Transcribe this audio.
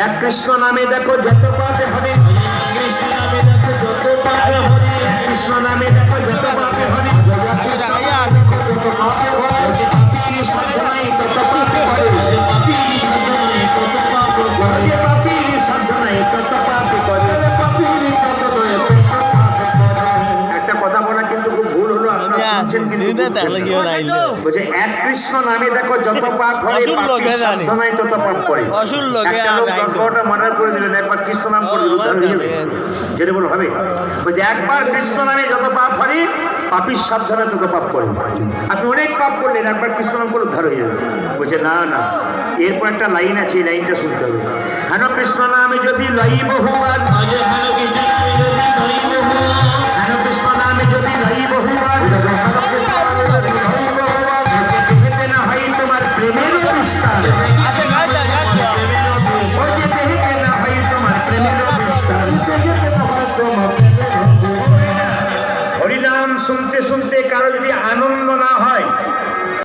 এক কৃষ্ণ নামে দেখো যত পাপে হবে, কৃষ্ণ নামে দেখো যত পাপে হবে, কৃষ্ণ নামে দেখো যত পাপে হবে, যত পাপে হবে, পাপীর সাধনায় তত পাপে হবে, পাপীর সাধনায় তত পাপে করে, পাপীর সাধনায় তত পাপে করে, পাপীর সাধনায় তত পাপে করে। একটা কথা বলা কিন্তু খুব ভুল হলো, আপনারা শুনছেন কিন্তু বলছে এক কৃষ্ণ নামে দেখো যত পাপ হবে, পাপীর সাধনায় তত পাপ করে। একটা লোক 10-12টা মার্ডার করে দিলেন, একবার কৃষ্ণ নাম করে দিলেন, যেটা বলো হবে। বলছে একবার কৃষ্ণ নামে যত পাপ হবে, পাপীর সাধনায় তত পাপ করে। আপনি অনেক পাপ করলেন, একবার কৃষ্ণ নাম করে উদ্ধার হয়ে যাবে। বলছে না না, এরপর একটা লাইন আছে, এই লাইনটা শুনতে হবে। হেন কৃষ্ণ নামে যদি লইব হুয়ার, হেন কৃষ্ণ নামে যদি লইব হুয়ার, হেন কৃষ্ণ নামে যদি লইব হুয়ার, না হয় তোমার প্রেমের বিস্তার, হরিনাম শুনতে শুনতে কারো যদি আনন্দ না হয়,